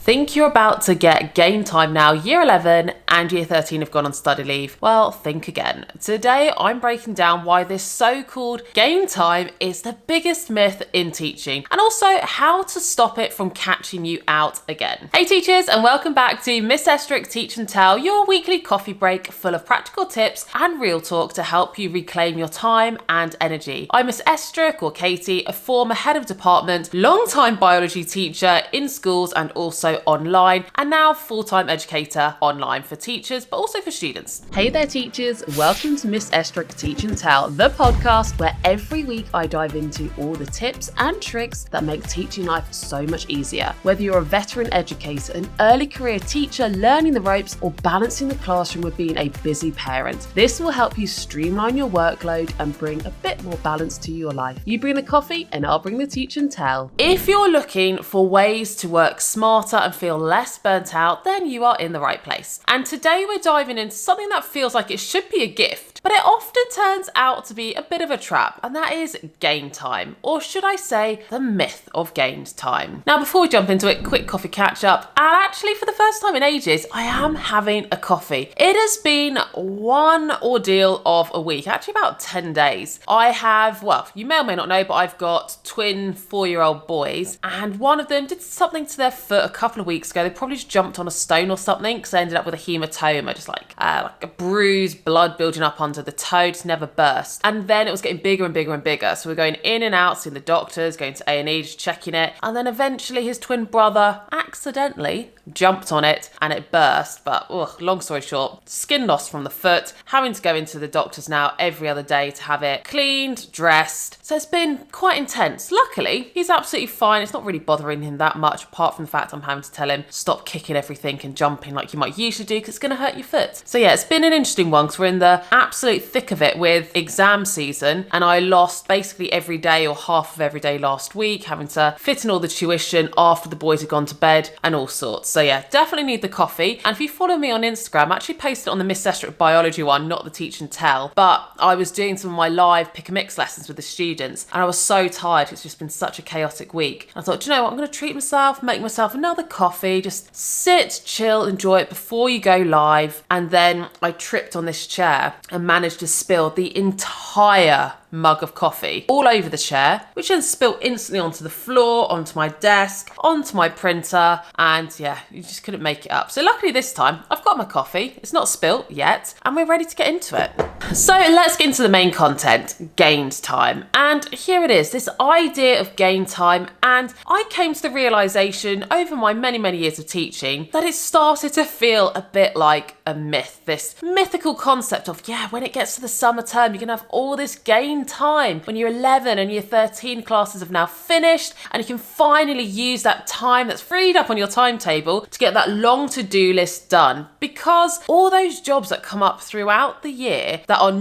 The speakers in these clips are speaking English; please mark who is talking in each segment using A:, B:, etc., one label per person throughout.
A: Think you're about to get game time now. Year 11 and year 13 have gone on study leave. Well, think again. Today, I'm breaking down why this so-called game time is the biggest myth in teaching and also how to stop it from catching you out again. Hey teachers, and welcome back to Miss Estruch Teach Tell, your weekly coffee break full of practical tips and real talk to help you reclaim your time and energy. I'm Miss Estruch, or Katie, a former head of department, long-time biology teacher in schools and also online, and now full-time educator online for teachers but also for students. Hey there teachers, welcome to Miss Estruch Teach Tell, the podcast where every week I dive into all the tips and tricks that make teaching life so much easier. Whether you're a veteran educator, an early career teacher learning the ropes, or balancing the classroom with being a busy parent, this will help you streamline your workload and bring a bit more balance to your life. You bring the coffee and I'll bring the teach and tell. If you're looking for ways to work smarter and feel less burnt out, then you are in the right place. And today we're diving into something that feels like it should be a gift, but it often turns out to be a bit of a trap, and that is game time, or should I say the myth of game time. Now before we jump into it, quick coffee catch up, and actually for the first time in ages I am having a coffee. It has been one ordeal of a week, actually about 10 days. I have, well, you may or may not know, but I've got twin 4-year-old boys, and one of them did something to their foot a couple of weeks ago. They probably just jumped on a stone or something because they ended up with a hematoma, just like a bruise, blood building up under the toe, just never burst. And then it was getting bigger and bigger and bigger. So we're going in and out, seeing the doctors, going to A&E, just checking it. And then eventually his twin brother accidentally jumped on it and it burst. But long story short, skin loss from the foot, having to go into the doctors now every other day to have it cleaned, dressed. So it's been quite intense. Luckily, he's absolutely fine. It's not really bothering him that much, apart from the fact I'm having to tell him, stop kicking everything and jumping like you might usually do because it's going to hurt your foot. So yeah, it's been an interesting one because we're in the absolute thick of it with exam season, and I lost basically every day or half of every day last week, having to fit in all the tuition after the boys had gone to bed and all sorts. So yeah, definitely need the coffee. And if you follow me on Instagram, I actually posted it on the Miss Estruch biology one, not the teach and tell, but I was doing some of my live pick and mix lessons with the students and I was so tired. It's just been such a chaotic week. I thought, do you know what, I'm going to treat myself, make myself another coffee, just sit, chill, enjoy it before you go live. And then I tripped on this chair and managed to spill the entire mug of coffee all over the chair, which then spilled instantly onto the floor, onto my desk, onto my printer, and yeah, you just couldn't make it up. So luckily this time I've got my coffee, it's not spilt yet, and we're ready to get into it. So let's get into the main content, game time. And here it is, this idea of game time, and I came to the realization over my many years of teaching that it started to feel a bit like a myth, this mythical concept of, yeah, when it gets to the summer term, you can have all this game time when year 11 and year 13 classes have now finished, and you can finally use that time that's freed up on your timetable to get that long to-do list done. Because all those jobs that come up throughout the year that are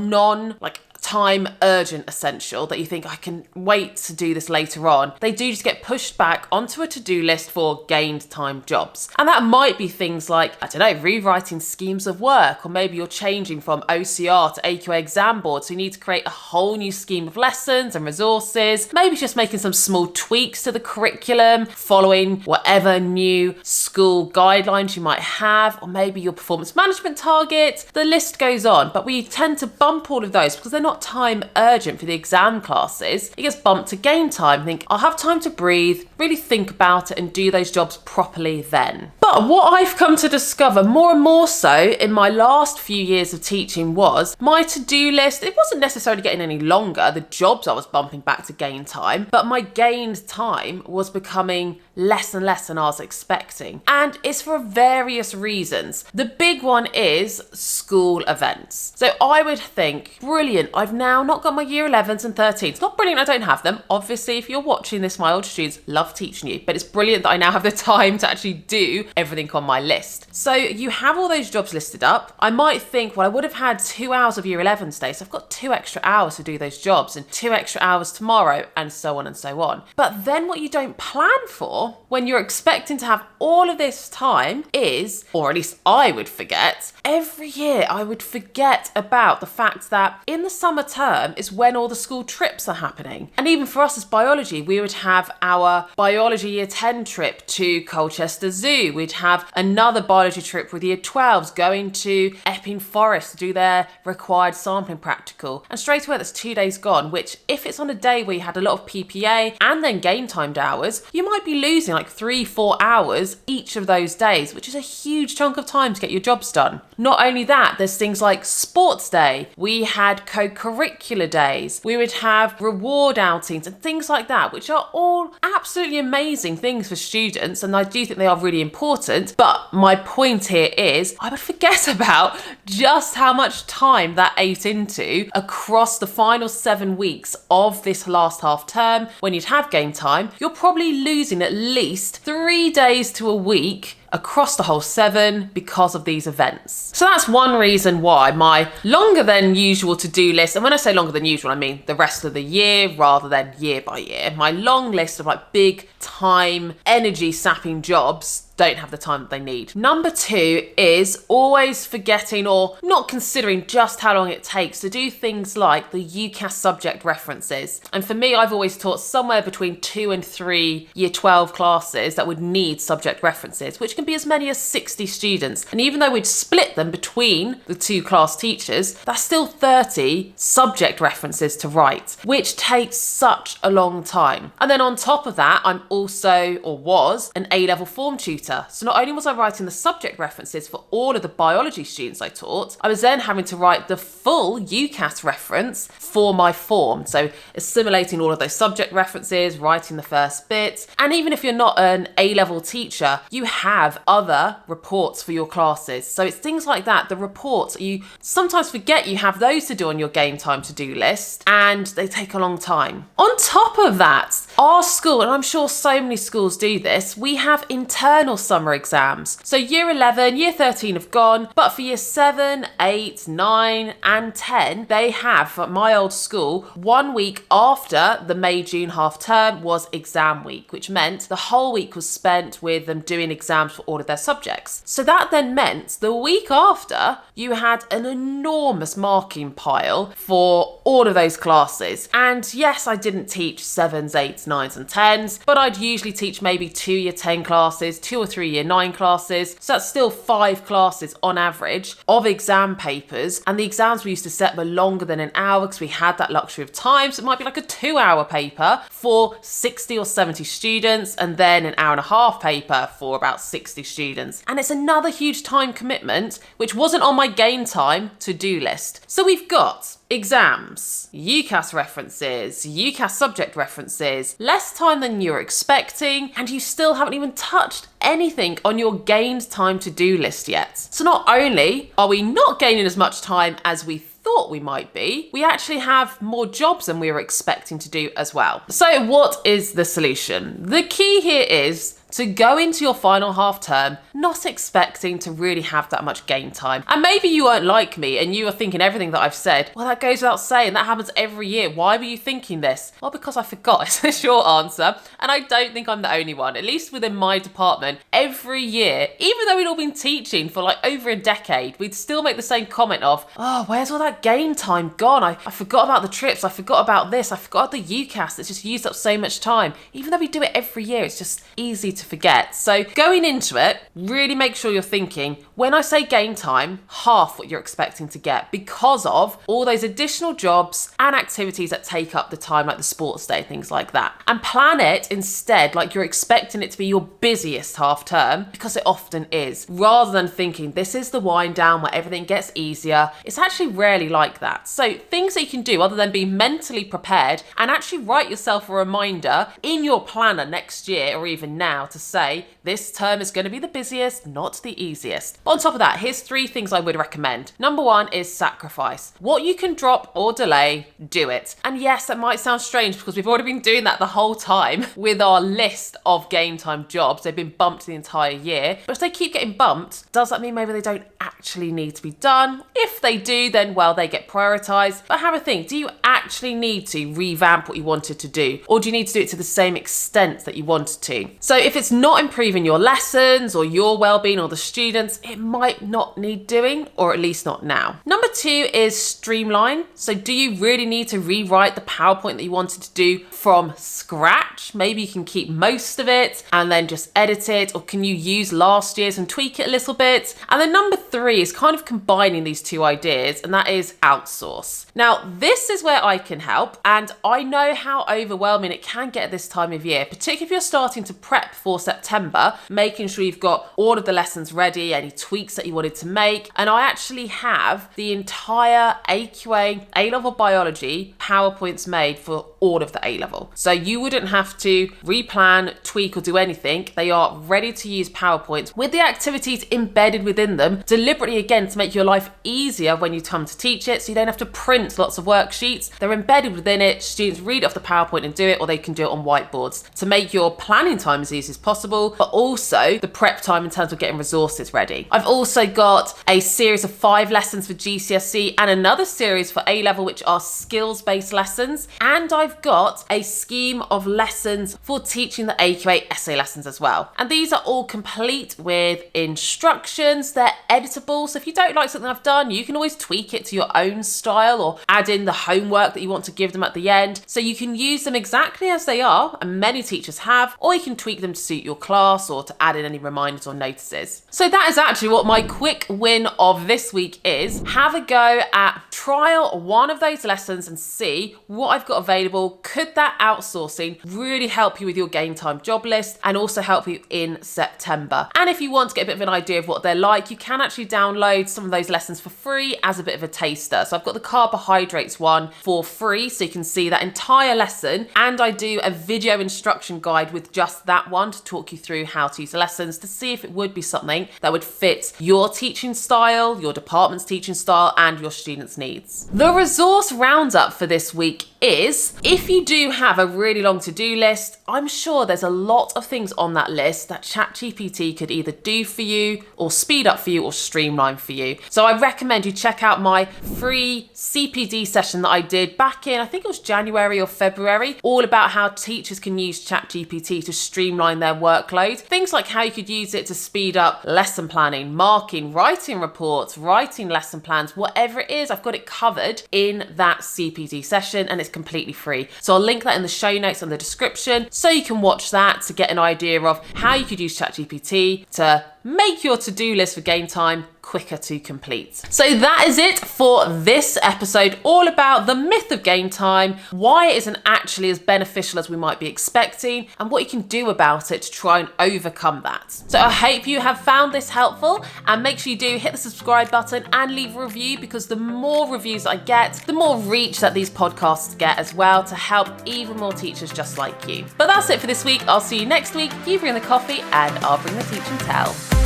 A: time urgent essential, that you think I can wait to do this later on, they do just get pushed back onto a to-do list for gained time jobs. And that might be things like, I don't know, rewriting schemes of work, or maybe you're changing from OCR to AQA exam board, so you need to create a whole new scheme of lessons and resources. Maybe just making some small tweaks to the curriculum, following whatever new school guidelines you might have, or maybe your performance management target. The list goes on, but we tend to bump all of those because they're not time urgent for the exam classes. It gets bumped to game time. Think, I'll have time to breathe, really think about it and do those jobs properly then. But what I've come to discover more and more so in my last few years of teaching was my to-do list, it wasn't necessarily getting any longer, the jobs I was bumping back to gain time, but my gained time was becoming less and less than I was expecting. And it's for various reasons. The big one is school events. So I would think, brilliant, I've now not got my year 11s and 13s. Not brilliant I don't have them. Obviously, if you're watching this, my older students, love teaching you, but it's brilliant that I now have the time to actually do everything on my list. So you have all those jobs listed up. I might think, well, I would have had 2 hours of year 11 today, so I've got 2 extra hours to do those jobs and 2 extra hours tomorrow, and so on and so on. But then what you don't plan for when you're expecting to have all of this time is, or at least I would forget, every year I would forget about the fact that in the summer summer term is when all the school trips are happening. And even for us as biology, we would have our biology year 10 trip to Colchester Zoo. We'd have another biology trip with year 12s going to Epping Forest to do their required sampling practical. And straight away that's 2 days gone, which if it's on a day where you had a lot of PPA and then game timed hours, you might be losing like 3-4 hours each of those days, which is a huge chunk of time to get your jobs done. Not only that, there's things like sports day. We had co-curricular days. We would have reward outings and things like that, which are all absolutely amazing things for students. And I do think they are really important. But my point here is I would forget about just how much time that ate into across the final 7 weeks of this last half term. When you'd have game time, you're probably losing at least 3 days to a week across the whole 7 because of these events. So that's one reason why my longer than usual to-do list, and when I say longer than usual, I mean the rest of the year rather than year by year, my long list of like big time, energy sapping jobs don't have the time that they need. Number 2 is always forgetting or not considering just how long it takes to do things like the UCAS subject references. And for me, I've always taught somewhere between 2 and 3 year 12 classes that would need subject references, which can be as many as 60 students. And even though we'd split them between the 2 class teachers, that's still 30 subject references to write, which takes such a long time. And then on top of that, I'm also, or was, an A-level form tutor. So not only was I writing the subject references for all of the biology students I taught, I was then having to write the full UCAS reference for my form. So assimilating all of those subject references, writing the first bit. And even if you're not an A-level teacher, you have other reports for your classes. So it's things like that. The reports, you sometimes forget you have those to do on your game time to-do list, and they take a long time. On top of that, our school, and I'm sure so many schools do this, we have internal summer exams. So year 11, year 13 have gone, but for year 7, 8, 9 and 10, they have, at my old school, 1 week after the May-June half term was exam week, which meant the whole week was spent with them doing exams for all of their subjects. So that then meant the week after, you had an enormous marking pile for all of those classes. And yes, I didn't teach 7s, 8s, 9s and 10s, but I'd usually teach maybe 2 year 10 classes, 2 or 3 year 9 classes. So that's still 5 classes on average of exam papers. And the exams we used to set were longer than an hour because we had that luxury of time. So it might be like a 2-hour paper for 60 or 70 students, and then an hour and a half paper for about 60 students. And it's another huge time commitment, which wasn't on my game time to-do list. So we've got exams, UCAS references, UCAS subject references, less time than you're expecting, and you still haven't even touched anything on your gained time to-do list yet. So not only are we not gaining as much time as we thought we might be, we actually have more jobs than we were expecting to do as well. So what is the solution? The key here is to go into your final half term not expecting to really have that much game time. And maybe you weren't like me and you were thinking everything that I've said, well, that goes without saying, that happens every year. Why were you thinking this? Well, because I forgot is the short answer. And I don't think I'm the only one, at least within my department. Every year, even though we'd all been teaching for like over a decade, we'd still make the same comment of, oh, where's all that game time gone? I forgot about the trips. I forgot about this. I forgot the UCAS. It's just used up so much time. Even though we do it every year, it's just easy to forget. So going into it, really make sure you're thinking, when I say game time, half what you're expecting to get because of all those additional jobs and activities that take up the time, like the sports day, things like that. And plan it instead like you're expecting it to be your busiest half term, because it often is, rather than thinking this is the wind down where everything gets easier. It's actually rarely like that. So things that you can do other than be mentally prepared and actually write yourself a reminder in your planner next year or even now to say, this term is going to be the busiest, not the easiest. But on top of that, here's 3 things I would recommend. Number 1 is sacrifice. What you can drop or delay, do it. And yes, that might sound strange because we've already been doing that the whole time with our list of game time jobs. They've been bumped the entire year. But if they keep getting bumped, does that mean maybe they don't actually actually need to be done? If they do, then well, they get prioritized. But have a think, do you actually need to revamp what you wanted to do? Or do you need to do it to the same extent that you wanted to? So if it's not improving your lessons or your well-being or the students, it might not need doing, or at least not now. Number 2 is streamline. So do you really need to rewrite the PowerPoint that you wanted to do from scratch? Maybe you can keep most of it and then just edit it, or can you use last year's and tweak it a little bit? And then number 3 is kind of combining these two ideas, and that is outsource. Now, this is where I can help, and I know how overwhelming it can get at this time of year, particularly if you're starting to prep for September, making sure you've got all of the lessons ready, any tweaks that you wanted to make. And I actually have the entire AQA A-level biology PowerPoints made for all of the A-level. So you wouldn't have to replan, tweak, or do anything. They are ready to use PowerPoints with the activities embedded within them, deliberately again to make your life easier when you come to teach it, so you don't have to print lots of worksheets. They're embedded within it. Students read off the PowerPoint and do it, or they can do it on whiteboards to make your planning time as easy as possible, but also the prep time in terms of getting resources ready. I've also got a series of 5 lessons for GCSE and another series for A-level, which are skills-based lessons. And I've got a scheme of lessons for teaching the AQA essay lessons as well. And these are all complete with instructions. They're editable. So if you don't like something I've done, you can always tweak it to your own style or add in the homework that you want to give them at the end. So you can use them exactly as they are, and many teachers have, or you can tweak them to suit your class or to add in any reminders or notices. So that is actually what my quick win of this week is. Have a go at trial one of those lessons and see what I've got available. Could that outsourcing really help you with your game time job list and also help you in September? And if you want to get a bit of an idea of what they're like, you can actually download some of those lessons for free as a bit of a taster. So I've got the carbohydrates one for free, so you can see that entire lesson, and I do a video instruction guide with just that one to talk you through how to use the lessons to see if it would be something that would fit your teaching style, your department's teaching style, and your students' needs. The resource roundup for this week is, if you do have a really long to-do list, I'm sure there's a lot of things on that list that ChatGPT could either do for you or speed up for you or streamline for you. So I recommend you check out my free CPD session that I did back in, I think it was January or February, all about how teachers can use ChatGPT to streamline their workload. Things like how you could use it to speed up lesson planning, marking, writing reports, writing lesson plans, whatever it is, I've got it covered in that CPD session, and it's completely free. So I'll link that in the show notes and the description so you can watch that to get an idea of how you could use ChatGPT to make your to-do list for game time quicker to complete. So that is it for this episode, all about the myth of game time, why it isn't actually as beneficial as we might be expecting, and what you can do about it to try and overcome that. So I hope you have found this helpful, and make sure you do hit the subscribe button and leave a review, because the more reviews I get, the more reach that these podcasts get as well, to help even more teachers just like you. But that's it for this week. I'll see you next week. You bring the coffee and I'll bring the teach and tell.